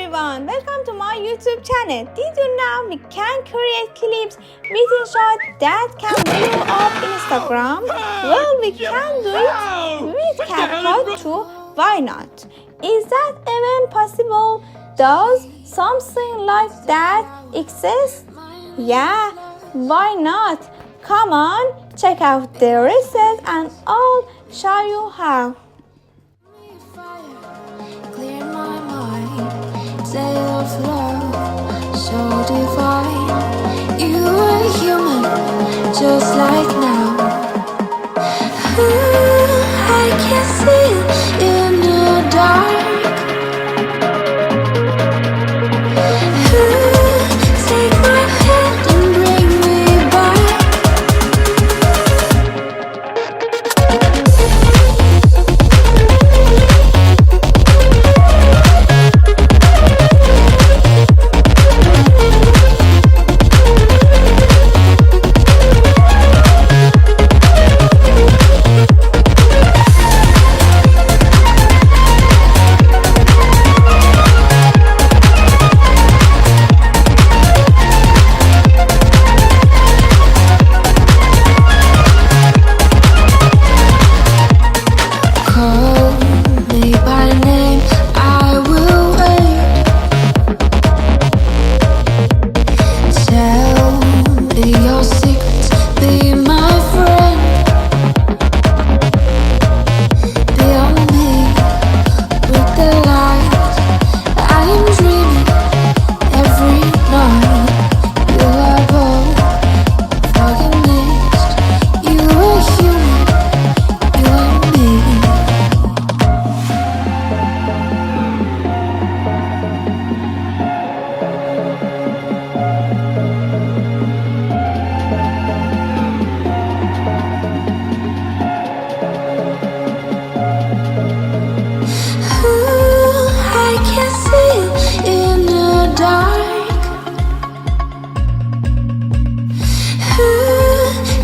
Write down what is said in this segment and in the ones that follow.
everyone, welcome to my YouTube channel. Did you know we can create clips with InShot that can blow up Instagram? Well, we can do it with CapCut too. Why not? Is that even possible? Does something like that exist? Yeah, why not? Come on, check out the reset and I'll show you how. Clear my mind, tale of love, so divine. You were human, just like now. I can see it in the dark. Take my hand and bring me back.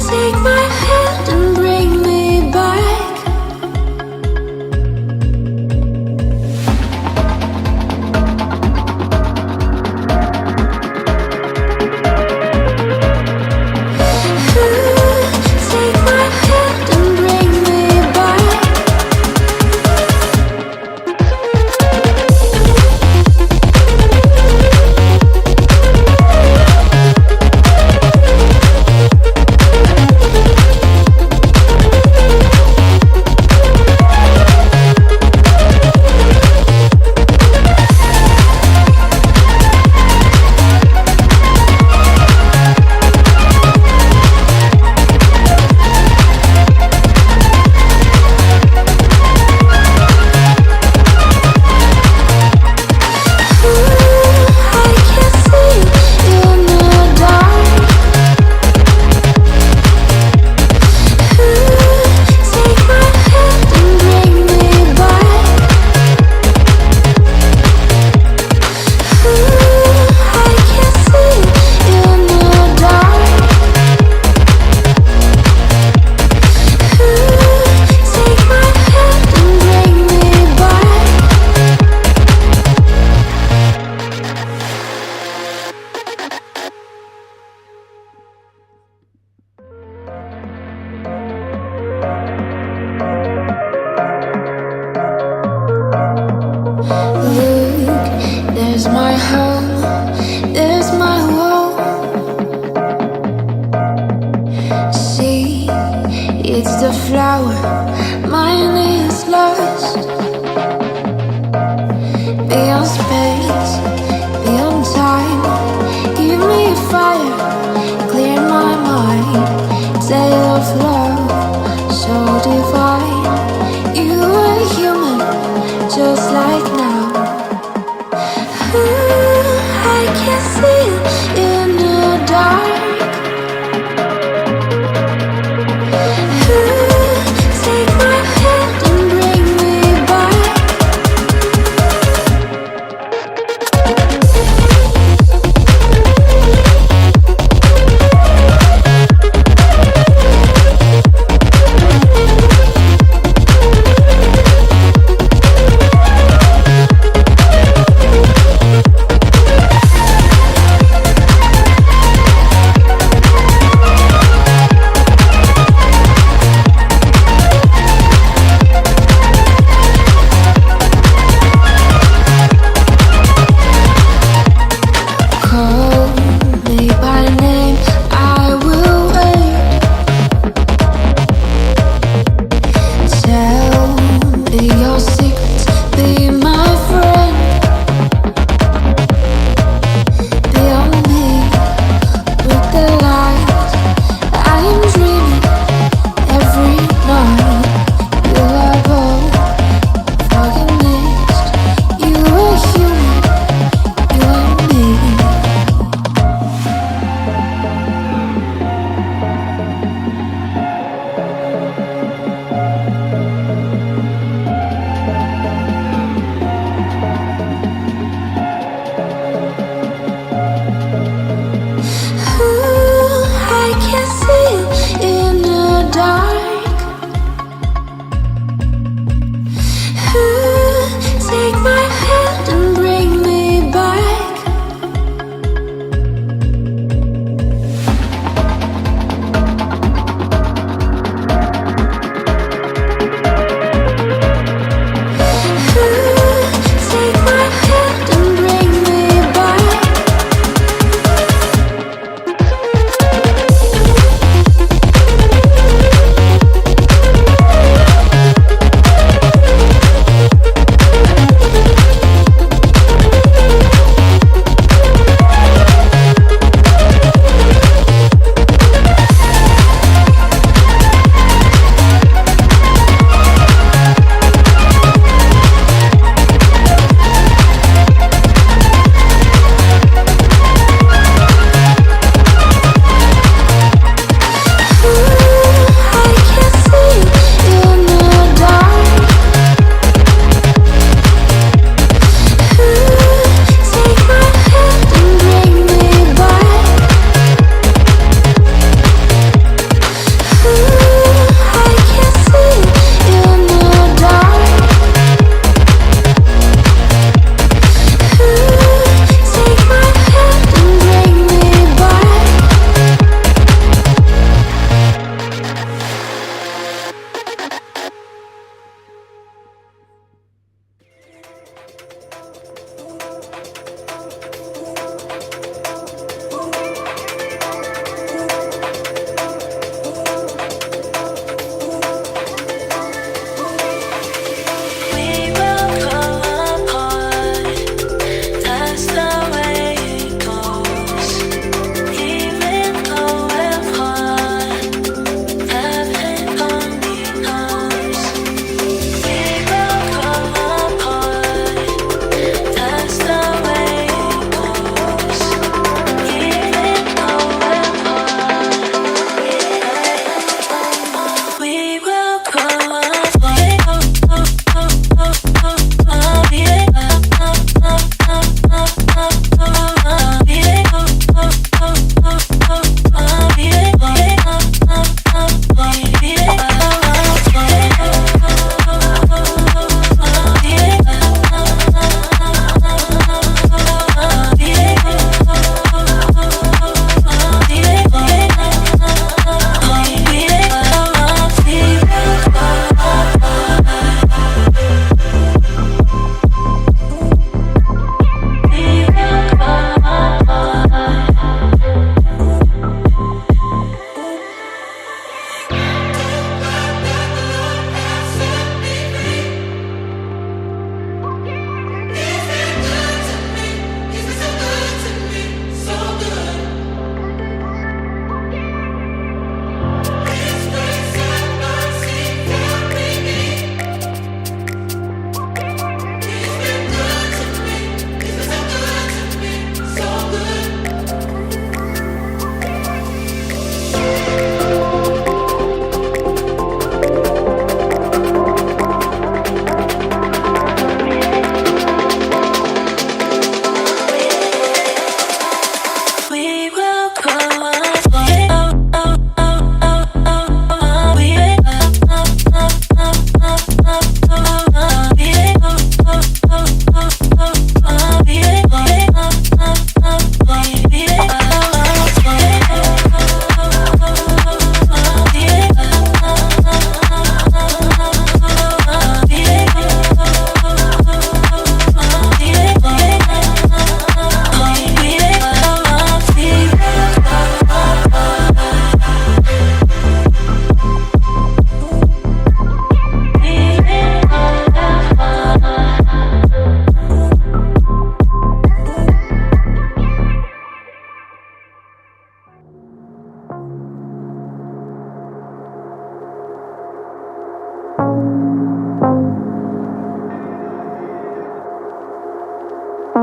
Take my hand and bring me back. Take my hand and bring me back. There's my home, there's my world. See, it's the flower, mine is lost. Beyond space, beyond time, give me a fire, clear my mind. Tale of love, so divine. You were human, just like now. I can see it in the dark. Take my hand and bring me back.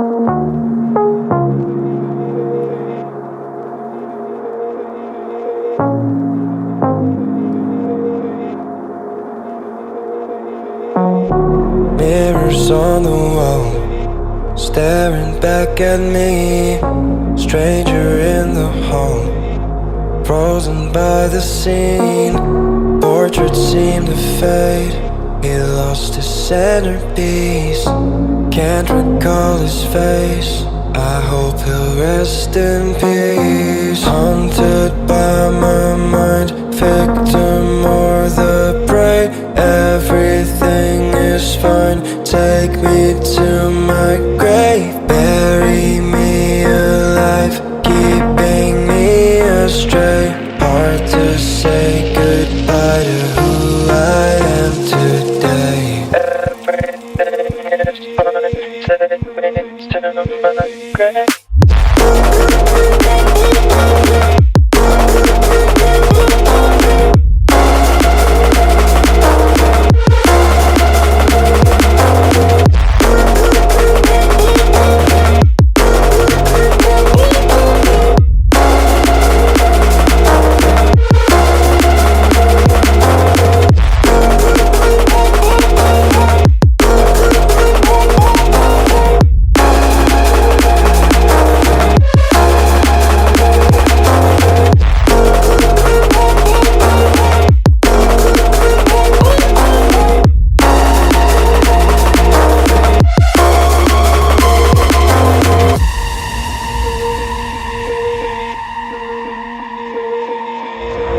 Mirrors on the wall, staring back at me. Stranger in the hall, frozen by the scene. Portrait seemed to fade, he lost his centerpiece. Can't recall his face, I hope he'll rest in peace. Haunted by my mind, victim or the prey. Everything is fine, take me to my grave. Bury me alive, keeping me astray. Hard to say goodbye to who I am today. Everything is fine, take me to my grave.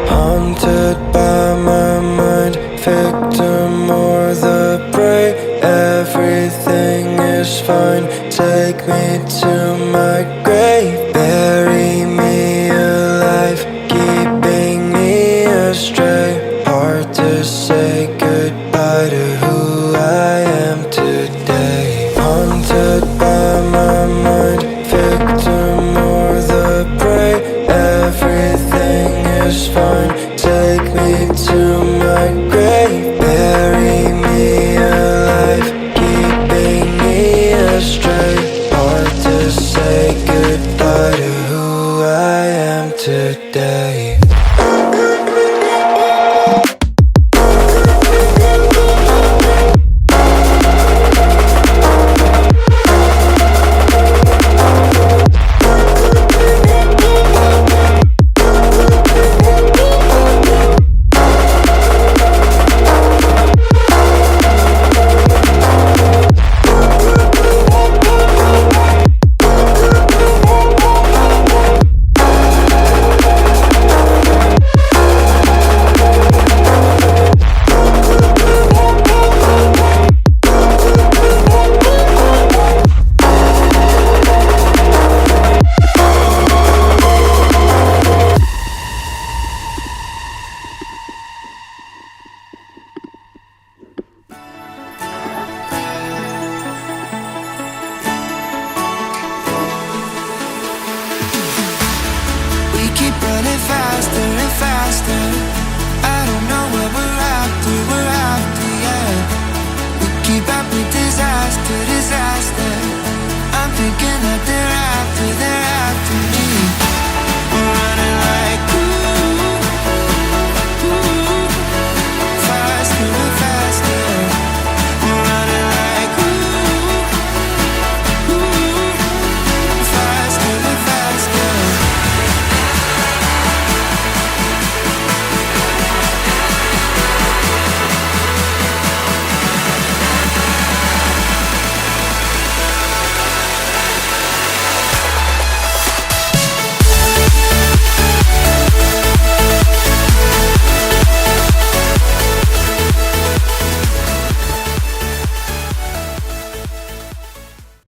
Haunted by my mind, victim or the prey. Everything is fine, take me to my grave. Bury me alive, keeping me astray. Hard to say goodbye to who I am today. Haunted by my mind, victim or the prey. Everything is fine, take me to my grave. Bury me alive, keeping me astray. Hard to say goodbye to who I am today. Keep running faster and faster. I don't know what we're after, yeah. We keep up with disaster, disaster.